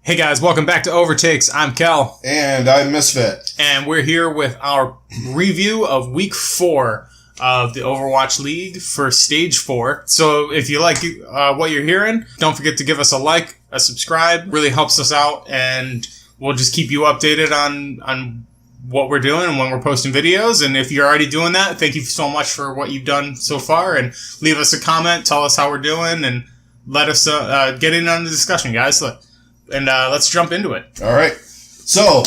Hey guys, welcome back to Overtakes. I'm Kel. And I'm Misfit. And we're here with our review of Week 4 of the Overwatch League for Stage 4. So if you like what you're hearing, don't forget to give us a like, a subscribe. Really helps us out, and we'll just keep you updated on what we're doing and when we're posting videos. And if you're already doing that, thank you so much for what you've done so far. And leave us a comment, tell us how we're doing, and let us get in on the discussion, guys. And let's jump into it. All right. So,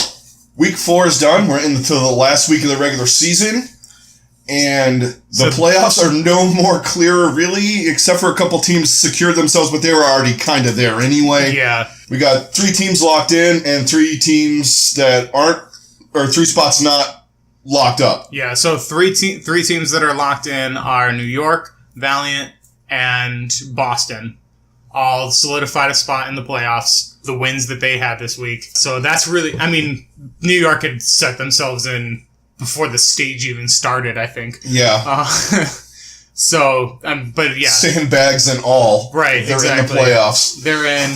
Week 4 is done. We're into the last week of the regular season. And the playoffs are no more clearer, really, except for a couple teams secured themselves, but they were already kind of there anyway. Yeah. We got 3 teams locked in and 3 teams that aren't, or 3 spots not locked up. Yeah, so three teams that are locked in are New York, Valiant, and Boston. All solidified a spot in the playoffs, the wins that they had this week. So that's really, I mean, New York had set themselves in before the stage even started, I think. Yeah. But yeah. Sandbags and all. Right, They're exactly. in the playoffs. They're in.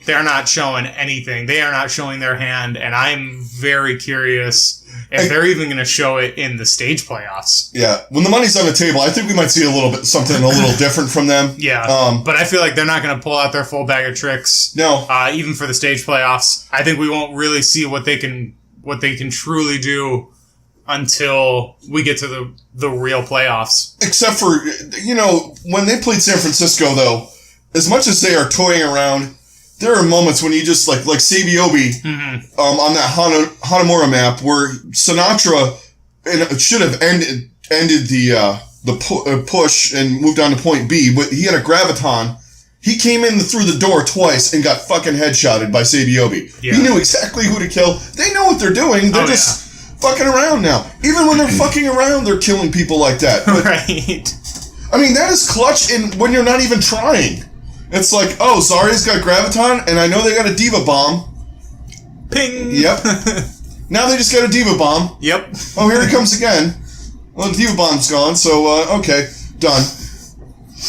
They're not showing anything. They are not showing their hand, and I'm very curious if they're even going to show it in the stage playoffs. Yeah. When the money's on the table, I think we might see something a little different from them. Yeah. But I feel like they're not going to pull out their full bag of tricks. No. Even for the stage playoffs. I think we won't really see what they can truly do until we get to the real playoffs. Except for, when they played San Francisco, though, as much as they are toying around, there are moments when you just, like Sabiobi, on that Hanamura map, where Sinatra should have ended the push and moved on to point B, but he had a graviton. He came in through the door twice and got fucking headshotted by Sabiobi. Yeah. He knew exactly who to kill. They know what they're doing. They're fucking around now. Even when they're fucking around, they're killing people like that. But, right. I mean, that is clutch when you're not even trying. It's like, oh, Zarya's got Graviton, and I know they got a Diva Bomb. Ping! Yep. Now they just got a Diva Bomb. Yep. Oh, here it comes again. Well, the Diva Bomb's gone, so, okay, done.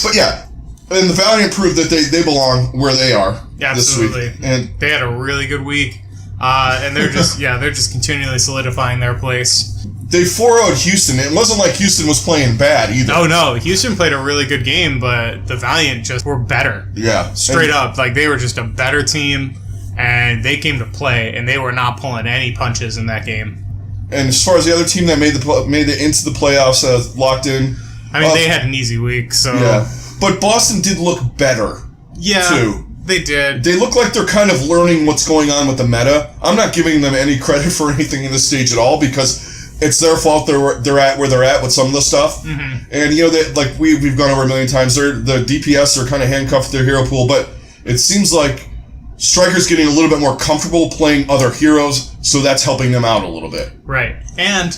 But yeah, and the Valiant proved that they belong where they are this week. Absolutely. And they had a really good week, and they're just continually solidifying their place. They 4-0'd Houston. It wasn't like Houston was playing bad either. Oh, no. Houston played a really good game, but the Valiant just were better. Yeah. Straight up. Like, they were just a better team, and they came to play, and they were not pulling any punches in that game. And as far as the other team that made it into the playoffs, locked in. I mean, they had an easy week, so. Yeah. But Boston did look better. Yeah. Too. They did. They look like they're kind of learning what's going on with the meta. I'm not giving them any credit for anything in this stage at all, because it's their fault they're at where they're at with some of the stuff. Mm-hmm. And, we've gone over a million times, the DPS are kind of handcuffed to their hero pool, but it seems like Striker's getting a little bit more comfortable playing other heroes, so that's helping them out a little bit. Right. And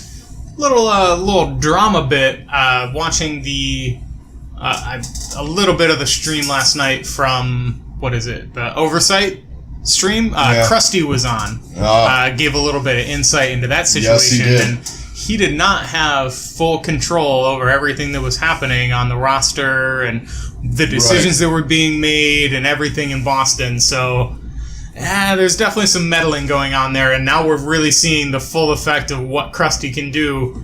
little drama bit, watching a little bit of the stream last night from, the Oversight stream. Krusty was on. Gave a little bit of insight into that situation. Yes, he did. And he did not have full control over everything that was happening on the roster and the decisions that were being made and everything in Boston. So, there's definitely some meddling going on there. And now we're really seeing the full effect of what Krusty can do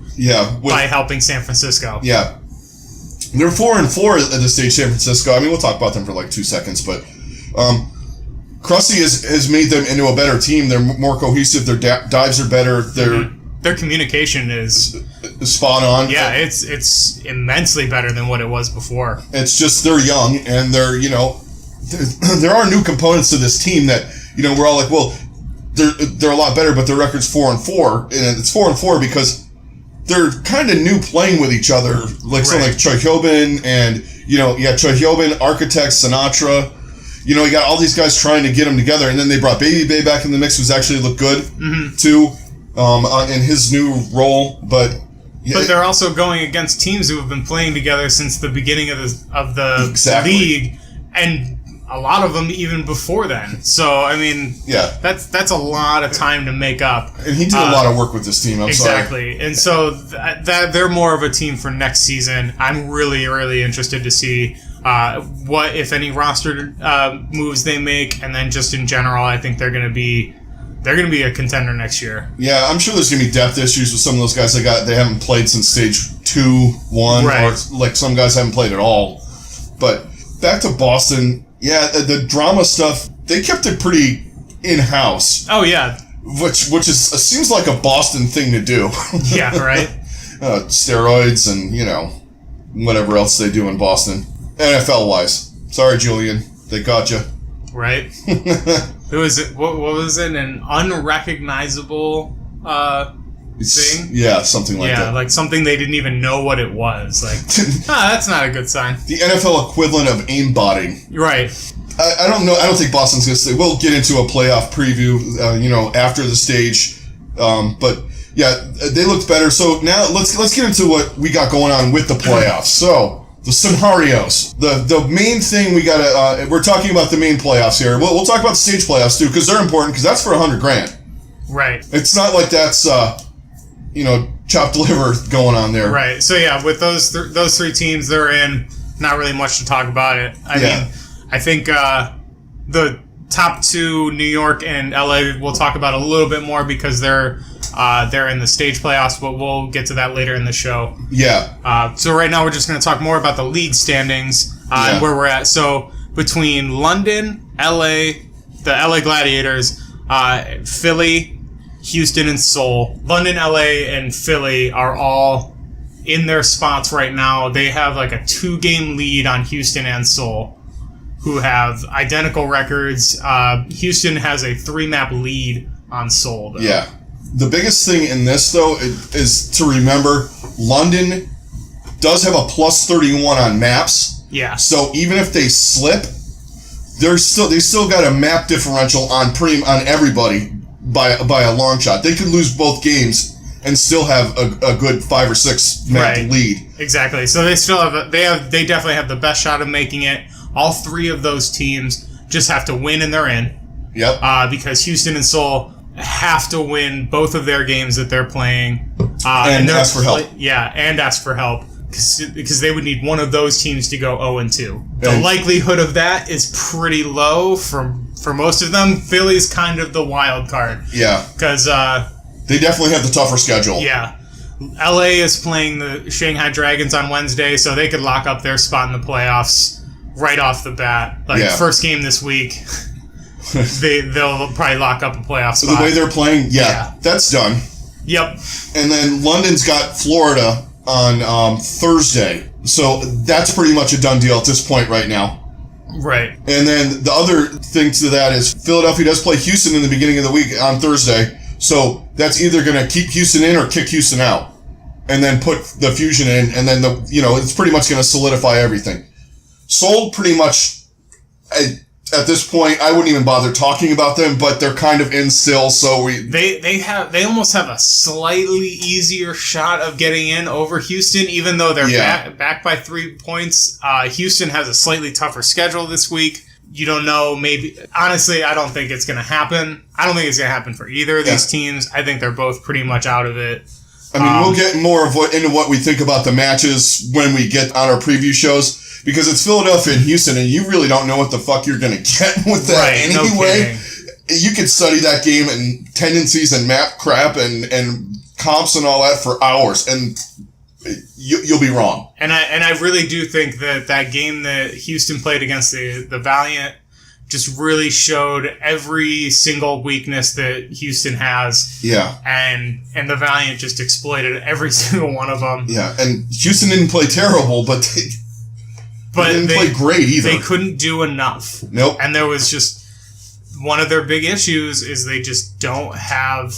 by helping San Francisco. Yeah. They're 4-4 at this stage, San Francisco. I mean, we'll talk about them for 2 seconds, but Krusty has made them into a better team. They're more cohesive. Their dives are better. Their communication is spot on. Yeah, it's immensely better than what it was before. It's just they're young, and they're there are new components to this team that we're all like, well, they're a lot better, but their record's 4-4, and it's 4-4 because they're kind of new playing with each other, something like Choi Hyobin and Choi Hyobin, Architect, Sinatra. You got all these guys trying to get them together, and then they brought Baby Bay back in the mix, who's actually looked good, too, in his new role, but they're also going against teams who have been playing together since the beginning of the league, and a lot of them even before then. So, I mean, that's a lot of time to make up. And he did a lot of work with this team, I'm sorry. Exactly. And so that they're more of a team for next season. I'm really, really interested to see what, if any, roster moves they make, and then just in general, I think they're going to be a contender next year. Yeah, I'm sure there's going to be depth issues with some of those guys they haven't played since stage 2, 1, right. or like some guys haven't played at all. But back to Boston, yeah, the drama stuff, they kept it pretty in-house. Oh, yeah. Which seems like a Boston thing to do. Yeah, right? Steroids and, whatever else they do in Boston. NFL-wise. Sorry, Julian. They got you. Right. Who is it? What was it? An unrecognizable thing? Yeah, something like that. Yeah, like something they didn't even know what it was. Like, that's not a good sign. The NFL equivalent of aimbotting. Right. I don't know. I don't think Boston's going to stay. We'll get into a playoff preview, after the stage. But yeah, they looked better. So now let's get into what we got going on with the playoffs. So the scenarios. The main thing we got to. We're talking about the main playoffs here. We'll talk about the stage playoffs too because they're important because that's for $100,000. Right. It's not like that's chopped liver going on there. Right. So yeah, with those three teams, they're in. Not really much to talk about it. I mean, I think the top two, New York and LA, we'll talk about a little bit more because they're in the stage playoffs, but we'll get to that later in the show. Yeah. So right now we're just going to talk more about the league standings and where we're at. So between London, LA, the LA Gladiators, Philly, Houston, and Seoul. London, LA, and Philly are all in their spots right now. They have like a 2-game lead on Houston and Seoul, who have identical records. Houston has a 3-map lead on Seoul, though. Yeah. The biggest thing in this, though, is to remember London does have a plus 31 on maps. Yeah. So even if they slip, they still got a map differential on everybody by a long shot. They could lose both games and still have a good 5 or 6 map lead. Exactly. So they still have they definitely have the best shot of making it. All 3 of those teams just have to win and they're in. Yep. Because Houston and Seoul have to win both of their games that they're playing. And ask for help. Yeah, and ask for help. Because they would need one of those teams to go 0-2. The likelihood of that is pretty low for most of them. Philly's kind of the wild card. Yeah. Because they definitely have the tougher schedule. Yeah. LA is playing the Shanghai Dragons on Wednesday, so they could lock up their spot in the playoffs right off the bat. First game this week, they'll probably lock up a playoff spot. The way they're playing, that's done. Yep. And then London's got Florida on Thursday. So that's pretty much a done deal at this point right now. Right. And then the other thing to that is Philadelphia does play Houston in the beginning of the week on Thursday. So that's either going to keep Houston in or kick Houston out. And then put the Fusion in. And then, it's pretty much going to solidify everything. Seoul pretty much, at this point, I wouldn't even bother talking about them, but they're kind of in still, so They almost have a slightly easier shot of getting in over Houston, even though they're back by 3 points. Houston has a slightly tougher schedule this week. You don't know, maybe. Honestly, I don't think it's going to happen. I don't think it's going to happen for either of these teams. I think they're both pretty much out of it. I mean, we'll get more into what we think about the matches when we get on our preview shows. Because it's Philadelphia and Houston, and you really don't know what the fuck you're going to get with that anyway. No, you could study that game and tendencies and map crap and comps and all that for hours, and you'll be wrong. And I really do think that game that Houston played against the Valiant just really showed every single weakness that Houston has. Yeah. And the Valiant just exploited every single one of them. Yeah, and Houston didn't play terrible, but they didn't play great either. They couldn't do enough. Nope. And there was just one of their big issues is they just don't have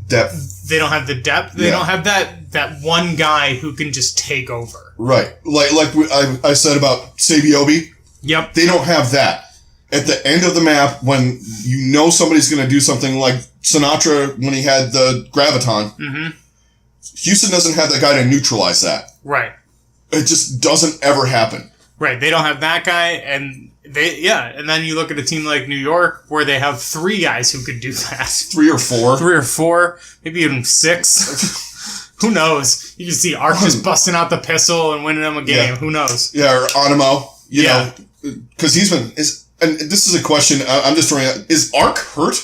depth. They don't have the depth. They don't have that one guy who can just take over. Right. Like I said about Sabiobi. Yep. They don't have that. At the end of the map, when you know somebody's going to do something like Sinatra when he had the Graviton, Houston doesn't have that guy to neutralize that. Right. It just doesn't ever happen. Right. They don't have that guy, and and then you look at a team like New York where they have 3 guys who could do that. 3 or 4. 3 or 4, maybe even 6. Who knows? You can see Ark just busting out the pistol and winning them a game. Yeah. Who knows? Yeah, or Animo, you know, because and this is a question I'm just throwing out. Is Ark hurt?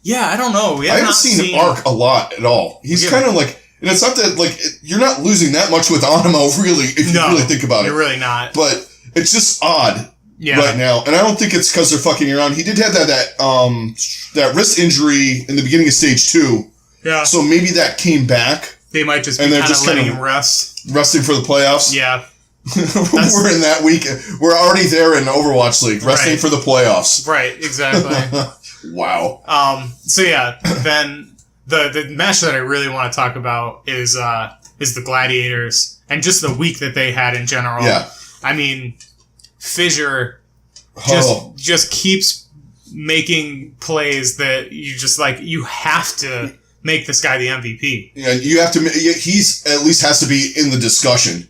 Yeah, I don't know. I haven't seen Ark a lot at all. He's kind of like, and it's not that, like, you're not losing that much with Animo, really, if you really think about it. You're really not. But it's just odd right now. And I don't think it's because they're fucking around. He did have that wrist injury in the beginning of stage 2. Yeah. So maybe that came back. They might just be kind of letting him rest. Resting for the playoffs. Yeah. We're in that week. We're already there in Overwatch League, resting for the playoffs. Right, exactly. Wow. So yeah, then the match that I really want to talk about is the Gladiators and just the week that they had in general. Yeah. I mean, Fissure just keeps making plays that you just like, you have to make this guy the MVP. Yeah, you have to. He's at least has to be in the discussion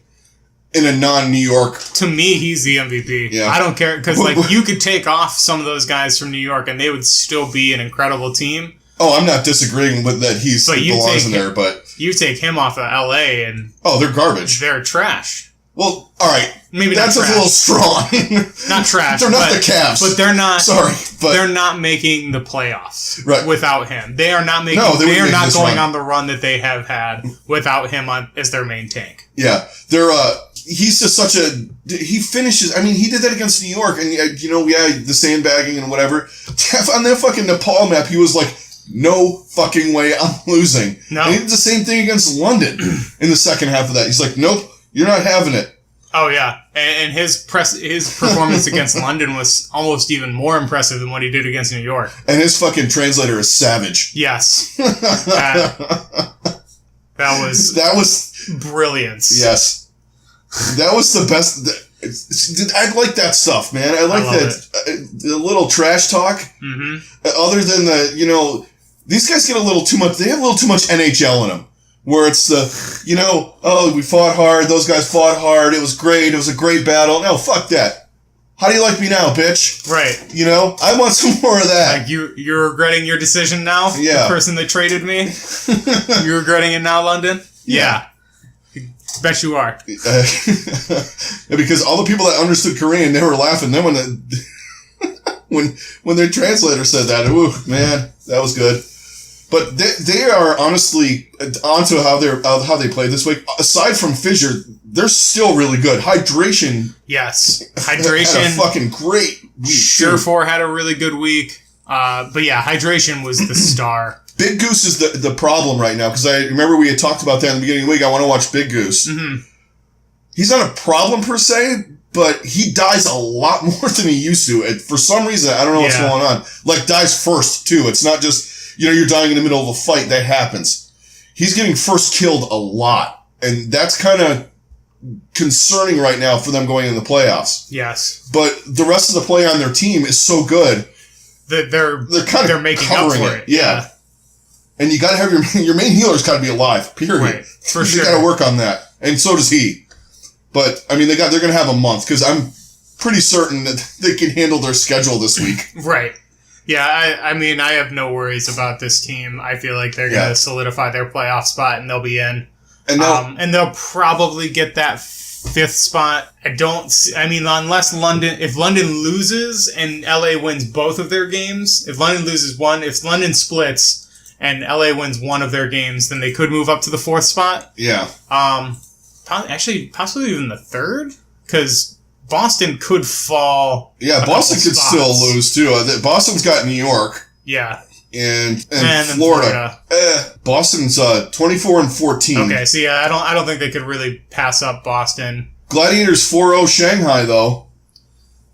in a non-New York. To me, he's the MVP. Yeah. I don't care because like you could take off some of those guys from New York and they would still be an incredible team. Oh, I'm not disagreeing with that. He belongs in there, but you take him off of LA and they're garbage. They're trash. Well, all right. Maybe that's a little strong. Not trash. They're not the Cavs, but they're not. Sorry, but they're not making the playoffs without him. They are not making. No, they are not going on the run that they have had without him as their main tank. Yeah, they're. He's just such a. He finishes. I mean, he did that against New York, and the sandbagging and whatever. On that fucking Nepal map, he was like, no fucking way, I'm losing. No, and he did the same thing against London in the second half of that. He's like, nope. You're not having it. Oh yeah, and his performance against London was almost even more impressive than what he did against New York. And his fucking translator is savage. Yes, that was brilliance. Yes, that was the best. I like that stuff, man. I like that the little trash talk. Mm-hmm. Other than these guys get a little too much. They have a little too much NHL in them. Where it's we fought hard, those guys fought hard, it was great, it was a great battle. No, fuck that. How do you like me now, bitch? Right. I want some more of that. Like you're regretting your decision now? Yeah. The person that traded me? You're regretting it now, London? Yeah. Bet you are. Because all the people that understood Korean, they were laughing. Then when their translator said that, ooh, man, that was good. But they are honestly onto how they played this week. Aside from Fissure, they're still really good. Hydration. Yes, Hydration had a fucking great week. Surefour had a really good week. But yeah, Hydration was the star. Big Goose is the problem right now because I remember we had talked about that in the beginning of the week. I want to watch Big Goose. Mm-hmm. He's not a problem per se, but he dies a lot more than he used to. For some reason, I don't know what's going on. Like dies first too. It's not just. You're dying in the middle of a fight. That happens. He's getting first killed a lot. And that's kind of concerning right now for them going in the playoffs. Yes. But the rest of the play on their team is so good that they're making up for it. Yeah. And you got to have your main healer's got to be alive. Period. Right. For sure. You got to work on that, and so does he. But I mean, they're going to have a month because I'm pretty certain that they can handle their schedule this week. Right. Yeah, I mean, I have no worries about this team. I feel like they're going to solidify their playoff spot, and they'll be in. And they'll probably get that fifth spot. Unless if London loses and LA wins both of their games, if London splits and LA wins one of their games, then they could move up to the fourth spot. Yeah. Possibly even the third, because Boston could fall. Yeah, Boston could still lose too. Boston's got New York. Yeah. And Florida. Boston's 24-14. Okay, so yeah, I don't think they could really pass up Boston. Gladiators 4-0 Shanghai though.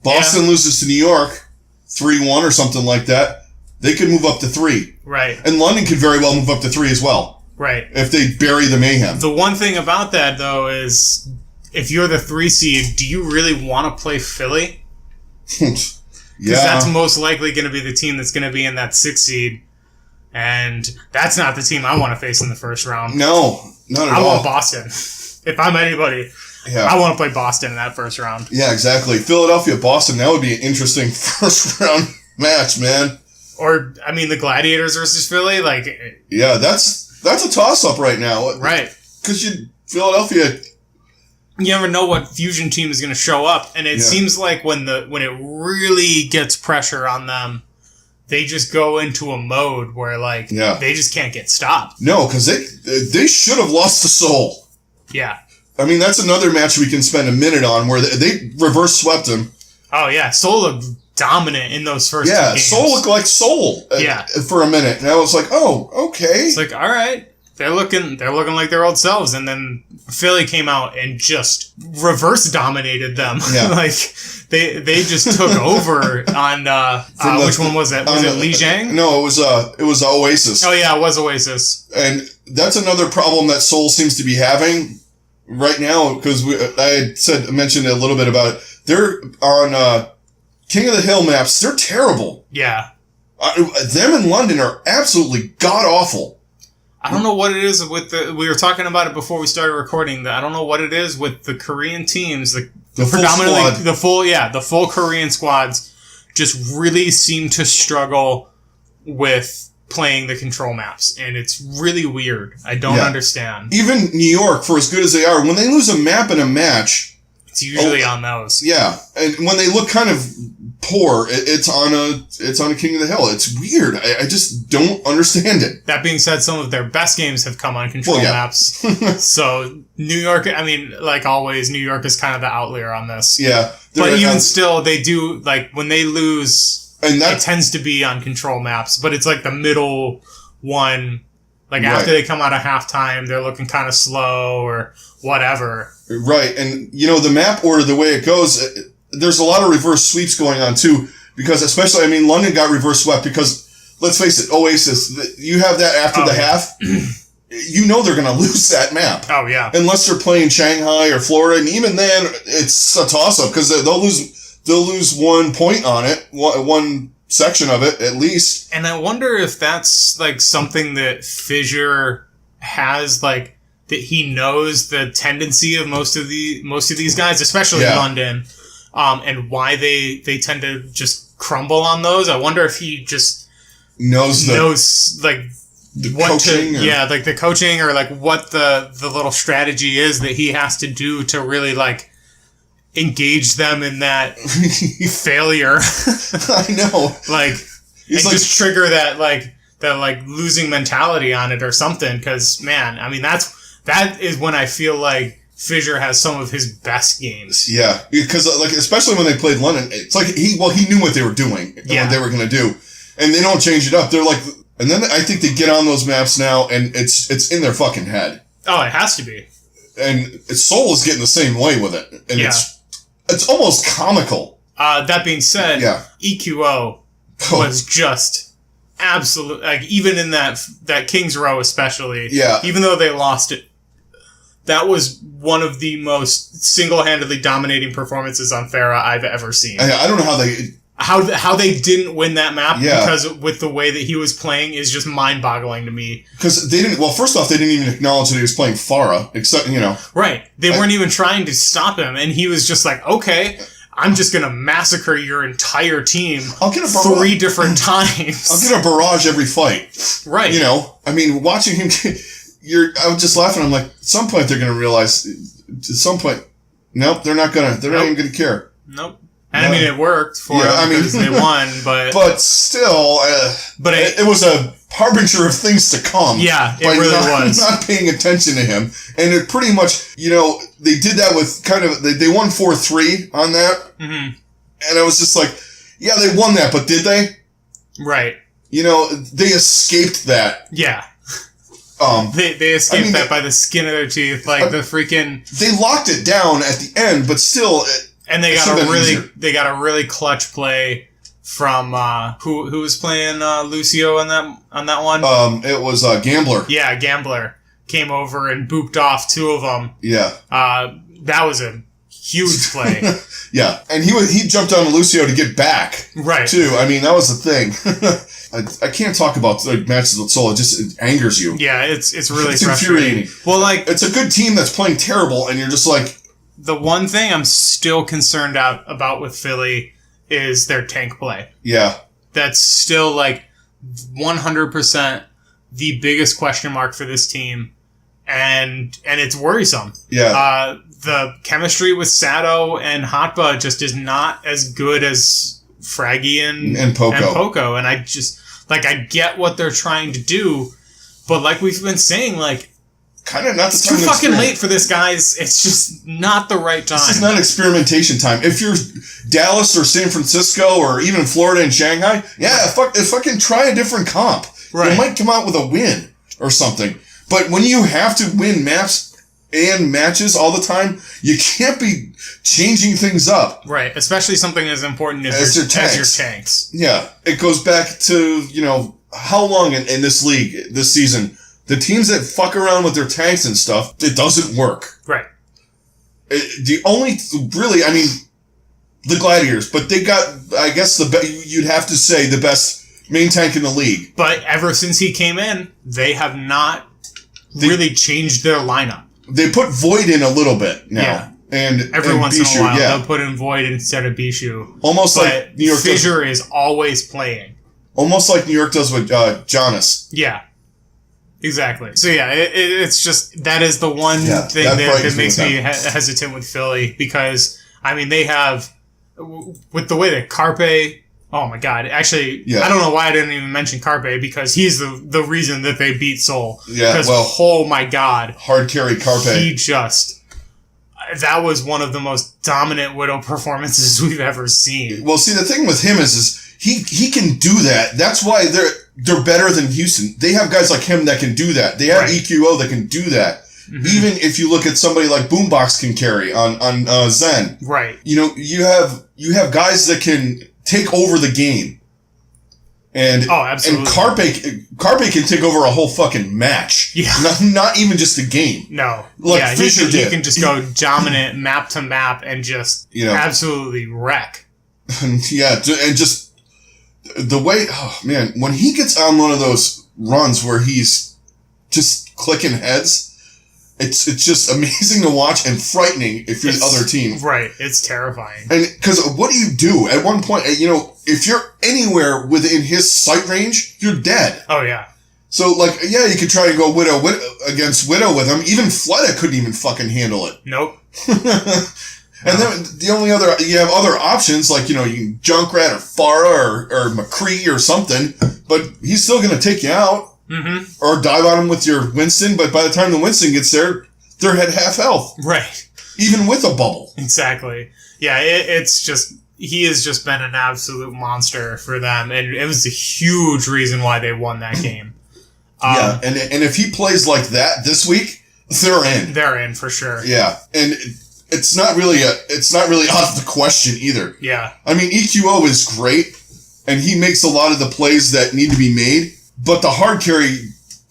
Boston loses to New York 3-1 or something like that. They could move up to 3. Right. And London could very well move up to 3 as well. Right. If they bury the mayhem. The one thing about that though is, if you're the 3 seed, do you really want to play Philly? Because that's most likely going to be the team that's going to be in that 6 seed. And that's not the team I want to face in the first round. No, not at all. I want Boston. If I'm anybody, I want to play Boston in that first round. Yeah, exactly. Philadelphia, Boston, that would be an interesting first round match, man. Or, the Gladiators versus Philly, Yeah, that's a toss-up right now. Right. Because Philadelphia... You never know what fusion team is going to show up, and it seems like when it really gets pressure on them, they just go into a mode where they just can't get stopped. No, because they should have lost to Seoul. Yeah. I mean, that's another match we can spend a minute on where they reverse swept them. Oh yeah, Seoul looked dominant in those first two games. Seoul looked like Seoul. For a minute, and I was like, oh, okay. It's like, all right. They're looking like their old selves, and then Philly came out and just reverse dominated them. Yeah. They just took over on which one was it? Was it Li Jiang? No, it was Oasis. Oh yeah, it was Oasis. And that's another problem that Seoul seems to be having right now, because I mentioned a little bit about it. They're on King of the Hill maps. They're terrible. Yeah. Them in London are absolutely god awful. I don't know what it is with we were talking about it before we started recording. I don't know what it is with the Korean teams. The predominantly the full Korean squads just really seem to struggle with playing the control maps, and it's really weird. I don't understand. Even New York, for as good as they are, when they lose a map in a match, it's usually on those. Yeah, and when they look kind of poor, it's on a King of the Hill. It's weird. I just don't understand it. That being said, some of their best games have come on control maps. So New York, I mean, like always, New York is kind of the outlier on this. Yeah. But even still, they do, when they lose, and it tends to be on control maps, but it's the middle one. After they come out of halftime, they're looking kind of slow or whatever. Right. And, the map order, the way it goes, there's a lot of reverse sweeps going on too, because especially, London got reverse swept because, let's face it, Oasis, you have that after the half, they're going to lose that map. Oh, yeah. Unless they're playing Shanghai or Florida, and even then, it's a toss-up, because they'll lose 1 point on it, one section of it, at least. And I wonder if that's, something that Fissure has, that he knows the tendency of most of these guys, especially London. And why they tend to just crumble on those. I wonder if he just knows the what coaching the coaching or what the little strategy is that he has to do to really engage them in that failure. I know. He's just trigger that losing mentality on it or something. Because man, that is when I feel like Fissure has some of his best games. Yeah, because especially when they played London, it's he knew what they were doing and what they were going to do, and they don't change it up. They're and then I think they get on those maps now, and it's in their fucking head. Oh, it has to be. And Seoul is getting the same way with it, and it's almost comical. That being said, EQO was just absolute. Even in that Kings Row, especially. Yeah. Even though they lost it. That was one of the most single-handedly dominating performances on Farah I've ever seen. I don't know how they didn't win that map because with the way that he was playing is just mind-boggling to me. Because they didn't. Well, first off, they didn't even acknowledge that he was playing Farah, except Right. They weren't even trying to stop him, and he was just okay, I'm just gonna massacre your entire team. I'll get 3 different times. I'll get a barrage every fight. Right. Watching him. I was just laughing. I'm like, at some point they're going to realize. At some point, nope, they're not going to. They're not even going to care. Nope. And it worked for them because they won, but still, it was a harbinger of things to come. Yeah, it really was. Not paying attention to him, and it pretty much, they did that with kind of. They won 4-3 on that, and I was just like, yeah, they won that, but did they? Right. They escaped that. Yeah. They escaped that by the skin of their teeth, the freaking. They locked it down at the end, but still. And they got a really clutch play from who was playing Lucio on that one. It was Gambler. Yeah, Gambler came over and booped off 2 of them. Yeah. That was a huge play. Yeah, and he jumped on Lucio to get back. Right. Too. That was the thing. I can't talk about matches with Seoul. It angers you. Yeah, it's really frustrating. Well, it's a good team that's playing terrible, and you're just like. The one thing I'm still concerned about with Philly is their tank play. Yeah. That's still 100% the biggest question mark for this team. and it's worrisome. Yeah. The chemistry with Sato and Hotba just is not as good as Fraggy and Poco. And I just, like, I get what they're trying to do, but like we've been saying, like, kind of not the it's time too fucking late for this, guys. It's just not the right time. This is not experimentation time. If you're Dallas or San Francisco or even Florida and Shanghai, fucking try a different comp. Right. You might come out with a win or something. But when you have to win maps and matches all the time, you can't be changing things up. Right, especially something as important as your tanks. Yeah, it goes back to, how long in this league, this season, the teams that fuck around with their tanks and stuff, it doesn't work. Right. The Gladiators, but they got, I guess, you'd have to say, the best main tank in the league. But ever since he came in, they have not really changed their lineup. They put Void in a little bit now. Yeah. And every once Bishu, in a while, they'll put in Void instead of Bishu. Almost like New York Fissure is always playing. Almost like New York does with Jonas. Yeah. Exactly. So, yeah, it's just, that is the one thing that makes me hesitant with Philly, because, I mean, they have, with the way that Carpe, oh my god, actually, I don't know why I didn't even mention Carpe, because he's the reason that they beat Seoul. Yeah, because, oh my god. Hard carry Carpe. That was one of the most dominant Widow performances we've ever seen. Well, see, the thing with him is he can do that. That's why they're better than Houston. They have guys like him that can do that. They have EQO that can do that. Mm-hmm. Even if you look at somebody like Boombox can carry on Zen. Right. You have guys that can take over the game. And absolutely. And Carpe can take over a whole fucking match. Yeah. Not even just a game. No. Like Fisher did. He can just go dominant map to map and just absolutely wreck. And just the way, oh man, when he gets on one of those runs where he's just clicking heads, it's just amazing to watch and frightening if you're the other team. Right. It's terrifying. And because what do you do? At one point, if you're anywhere within his sight range, you're dead. Oh, yeah. So, you could try to go Widow against Widow with him. Even Fleta couldn't even fucking handle it. Nope. And then the only you have other options, like, you can Junkrat or Farah or McCree or something, but he's still going to take you out. Mm-hmm. Or dive on him with your Winston, but by the time the Winston gets there, they're at half health. Right. Even with a bubble. Exactly. Yeah, he has just been an absolute monster for them, and it was a huge reason why they won that game. And if he plays like that this week, they're in. They're in for sure. Yeah, and it's not really out of the question either. Yeah. I mean, EQO is great, and he makes a lot of the plays that need to be made. But the hard carry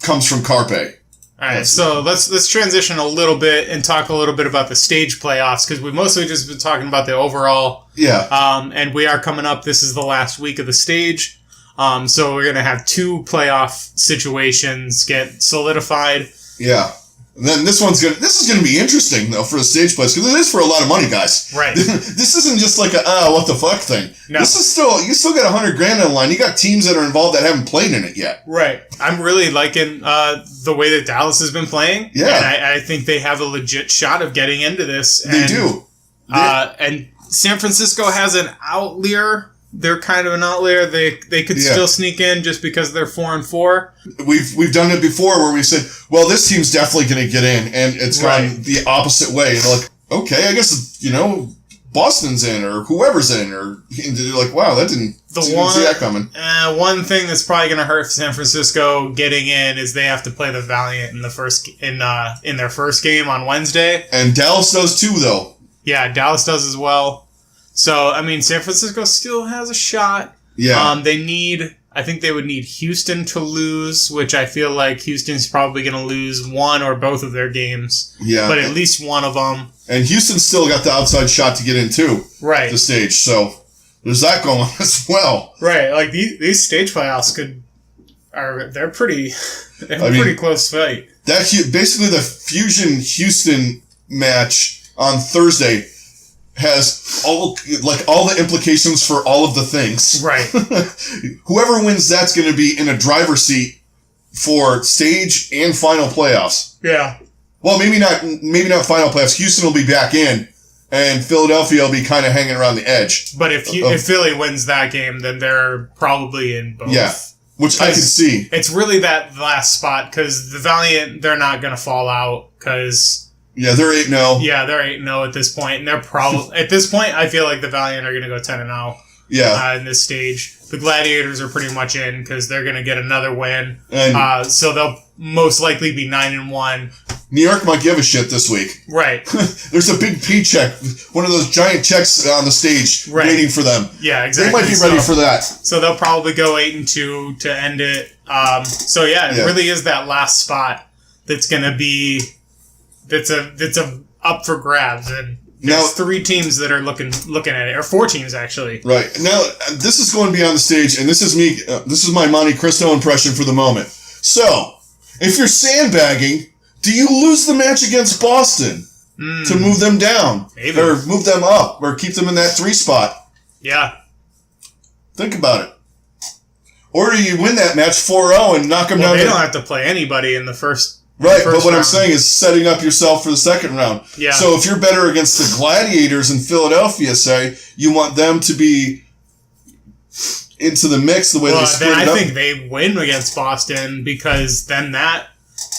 comes from Carpe. All right, so let's transition a little bit and talk a little bit about the stage playoffs, because we've mostly just been talking about the overall. Yeah. And we are coming up. This is the last week of the stage. So we're going to have 2 playoff situations get solidified. Yeah. And then this is gonna be interesting though for the stage plays, because it is for a lot of money, guys. Right. This isn't just like a what the fuck thing. No. This is you still got $100,000 on the line. You got teams that are involved that haven't played in it yet. Right. I'm really liking the way that Dallas has been playing. Yeah. And I think they have a legit shot of getting into this. They do. And San Francisco has an outlier. They're kind of an outlier. They could still sneak in just because they're 4-4. We've done it before where we said, well, this team's definitely going to get in, and it's gone the opposite way. And they're like, okay, I guess Boston's in or whoever's in, or you're like, wow, that didn't see that coming. One thing that's probably going to hurt San Francisco getting in is they have to play the Valiant in their first game on Wednesday. And Dallas does too, though. Yeah, Dallas does as well. So, I mean, San Francisco still has a shot. Yeah. I think they would need Houston to lose, which I feel like Houston's probably going to lose one or both of their games. Yeah. But at least one of them. And Houston's still got the outside shot to get in too. Right. The stage. So, there's that going on as well. Right. Like, these stage playoffs they're pretty close fight. Basically the Fusion Houston match on Thursday has all the implications for all of the things. Right. Whoever wins, that's going to be in a driver's seat for stage and final playoffs. Yeah. Well, maybe not final playoffs. Houston will be back in, and Philadelphia will be kind of hanging around the edge. But if Philly wins that game, then they're probably in both. Yeah, which I can see. It's really that last spot, because the Valiant, they're not going to fall out, because... Yeah, they're 8-0. Yeah, they're 8-0 at this point, and they're probably... At this point, I feel like the Valiant are going to go 10-0. Yeah. In this stage. The Gladiators are pretty much in, because they're going to get another win. And so they'll most likely be 9-1. New York might give a shit this week. Right. There's a big P check, one of those giant checks on the stage, waiting for them. Yeah, exactly. They might be ready for that. So they'll probably go 8-2 to end it. So it really is that last spot that's going to be that's up for grabs, and there's 3 teams that are looking at it, or 4 teams actually. Right. Now this is going to be on the stage, and this is me. This is my Monte Cristo impression for the moment. So, if you're sandbagging, do you lose the match against Boston to move them down? Maybe. Or move them up, or keep them in that 3 spot? Yeah. Think about it. Or do you win that match 4-0 and knock them down? They don't have to play anybody in the first. Right, but what I'm saying is setting up yourself for the second round. Yeah. So if you're better against the Gladiators in Philadelphia, say, you want them to be into the mix the way they split it up. I think they win against Boston, because then that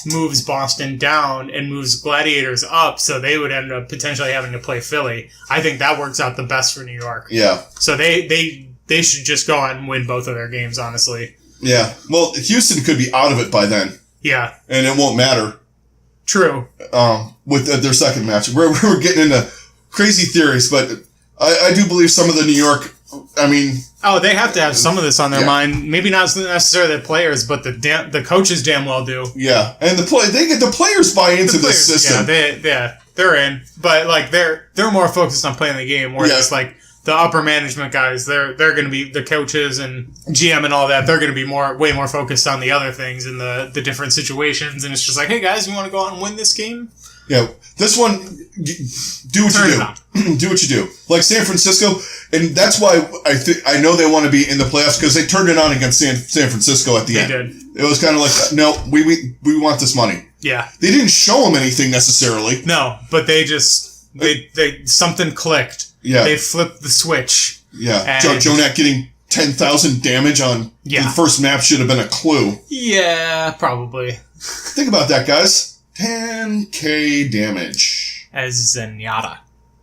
moves Boston down and moves Gladiators up, so they would end up potentially having to play Philly. I think that works out the best for New York. Yeah. So they should just go out and win both of their games, honestly. Yeah. Well, Houston could be out of it by then. Yeah. And it won't matter. True. With their second match. We're getting into crazy theories, but I do believe some of the New York, they have to have some of this on their mind. Maybe not necessarily the players, but the coaches damn well do. Yeah. And the players buy into this system. Yeah, they're in. But like they're more focused on playing the game, whereas like the upper management guys, they're going to be the coaches and GM and all that. They're going to be way more focused on the other things and the different situations. And it's just like, hey guys, you want to go out and win this game? Yeah, this one, do what you do. Do what you do. Like San Francisco, and that's why I know they want to be in the playoffs, because they turned it on against San Francisco at the end. They did. It was kind of like, no, we want this money. Yeah. They didn't show them anything necessarily. No, but they just they something clicked. Yeah. They flipped the switch. Yeah. Jonak getting 10,000 damage on the first map should have been a clue. Yeah, probably. Think about that, guys. 10k damage. As Zenyatta.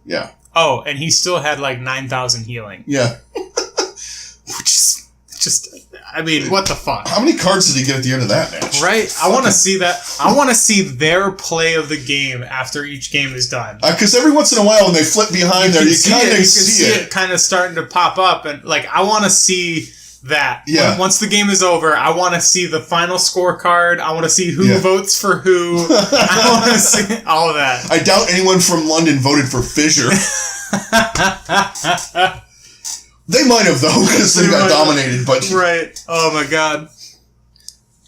Yeah. Oh, and he still had like 9,000 healing. Yeah. Which is just... what the fuck? How many cards did he get at the end of that match? Right? I want to see that. I want to see their play of the game after each game is done. Because every once in a while when they flip behind there, you kind of see it. Kind of starting to pop up. And like, I want to see that. Yeah. Once the game is over, I want to see the final scorecard. I want to see who votes for who. I want to see all of that. I doubt anyone from London voted for Fissure. They might have, though, because they got dominated. But right. Oh, my God.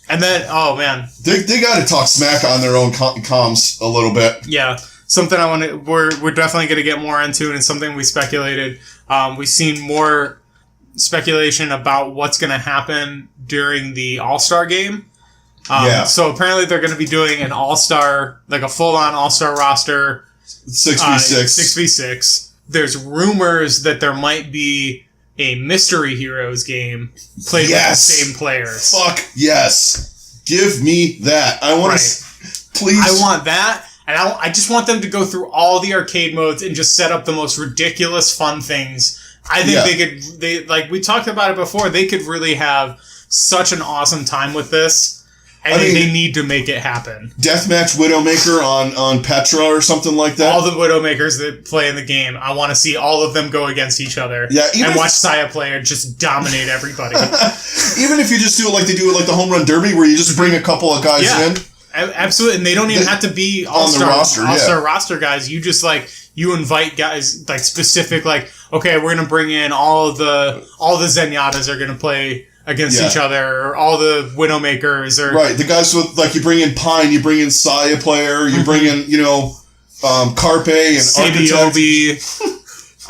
And then, oh, man. They got to talk smack on their own comms a little bit. Yeah. Something I want to... We're definitely going to get more into, and it's something we speculated. We've seen more speculation about what's going to happen during the All-Star game. So apparently they're going to be doing an All-Star, like a full-on All-Star roster. 6v6. 6v6. There's rumors that there might be a Mystery Heroes game played with the same players. Fuck yes. Give me that. I want to... Please. I want that. And I just want them to go through all the arcade modes and just set up the most ridiculous fun things. I think they like we talked about it before, they could really have such an awesome time with this. And they need to make it happen. Deathmatch Widowmaker on Petra or something like that. All the Widowmakers that play in the game, I want to see all of them go against each other. Yeah, and watch Saya Player just dominate everybody. Even if you just do it like they do it like the Home Run Derby, where you just bring a couple of guys in. Absolutely, and they don't even have to be all-star roster guys. You just you invite guys specific okay, we're gonna bring in all the Zenyatas are gonna play against each other, or all the Widowmakers, or right, the guys with you bring in Pine, you bring in Saya Player, you bring in Carpe and Sabiobi.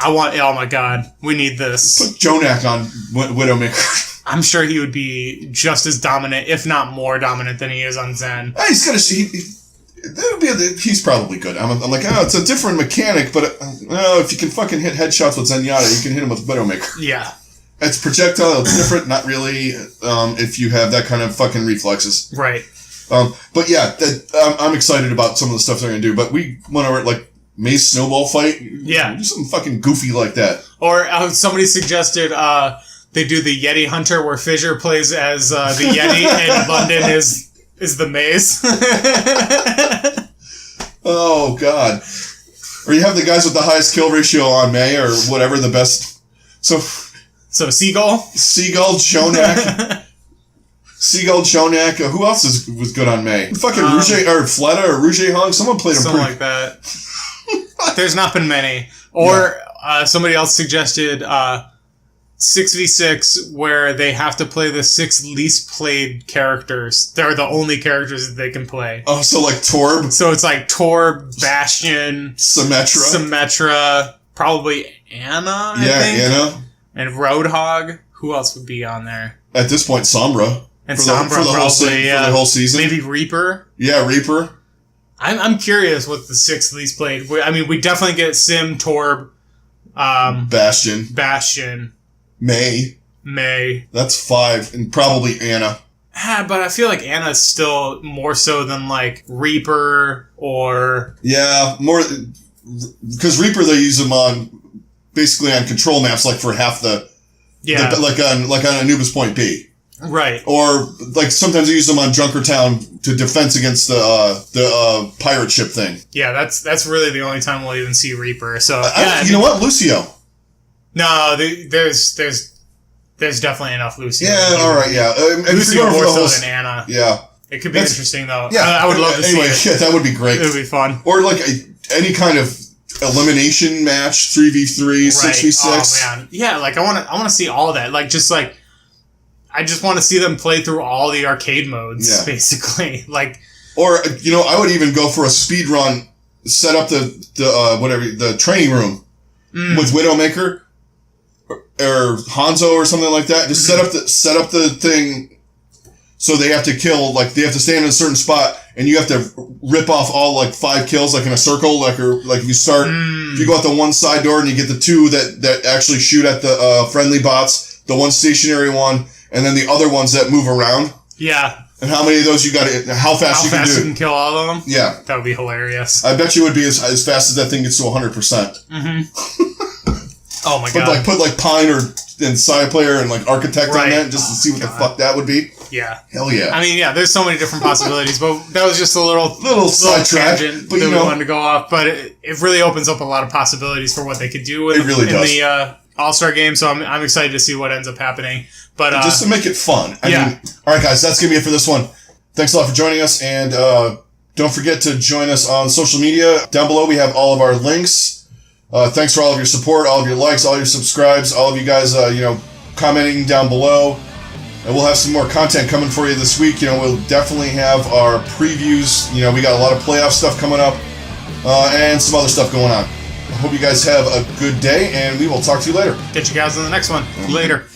I want. Oh my god, we need this. Put Jonak on Widowmaker. I'm sure he would be just as dominant, if not more dominant, than he is on Zen. He's got He's probably good. I'm like, it's a different mechanic, but if you can fucking hit headshots with Zenyatta, you can hit him with Widowmaker. Yeah. It's projectile, it's different, not really, if you have that kind of fucking reflexes. Right. But yeah, I'm excited about some of the stuff they're going to do, but we went over, like, Maze Snowball Fight. Yeah. Do something fucking goofy like that. Or somebody suggested they do the Yeti Hunter where Fissure plays as the Yeti and London is the maze. Oh, God. Or you have the guys with the highest kill ratio on May or whatever, the best. So Seagull, Jonak. Who else was good on May? Fucking Rouge or Fleta or Rouge Hung. Someone played him something like that. There's not been many. Or somebody else suggested 6v6 where they have to play the 6 least played characters. They're the only characters that they can play. Oh, so like Torb? So it's like Torb, Bastion, Symmetra, probably Anna, I think. Anna. And Roadhog. Who else would be on there? At this point, Sombra. And Sombra for the whole season. Maybe Reaper. Yeah, Reaper. I'm curious what the 6 least played. I mean, we definitely get Sim, Torb, Bastion. May. That's 5. And probably Anna. But I feel like Anna's still more so than like Reaper or... Yeah, more... Because Reaper, they use them basically on control maps, like for half the... Yeah. Like on Anubis Point B. Right. Or like sometimes they use them on Junkertown to defense against the pirate ship thing. Yeah, that's really the only time we'll even see Reaper. So you know what, Lucio. No, there's definitely enough Lucio. Yeah, all right, yeah. Lucio more so than Anna. Yeah, it could be interesting though. Yeah, I would love to see it. Yeah, that would be great. It would be fun. Or like any kind of elimination match, 3v3, 6v6. Oh man, yeah. Like I want to see all that. Like I just want to see them play through all the arcade modes, basically. Like, or I would even go for a speed run. Set up the training room with Widowmaker or Hanzo or something like that. Just set up the thing so they have to kill, like they have to stand in a certain spot and you have to rip off all like 5 kills like in a circle, like if you start if you go out the one side door and you get the 2 that actually shoot at the friendly bots, the one stationary one. And then the other ones that move around. Yeah. And how many of those you got to... How fast you can do. How fast you can kill all of them? Yeah. That would be hilarious. I bet you it would be as fast as that thing gets to 100%. Mm-hmm. Oh my god. Put Pine and Side Player and like Architect on that just to see what the fuck that would be. Yeah. Hell yeah. I mean, yeah, there's so many different possibilities, but that was just a little sidetrack tangent that we wanted to go off. But it really opens up a lot of possibilities for what they could do in the All-Star game, so I'm excited to see what ends up happening. But just to make it fun. I mean, all right, guys, that's going to be it for this one. Thanks a lot for joining us, and don't forget to join us on social media. Down below, we have all of our links. Thanks for all of your support, all of your likes, all your subscribes, all of you guys, commenting down below. And we'll have some more content coming for you this week. We'll definitely have our previews. We got a lot of playoff stuff coming up, and some other stuff going on. I hope you guys have a good day, and we will talk to you later. Catch you guys on the next one. Later.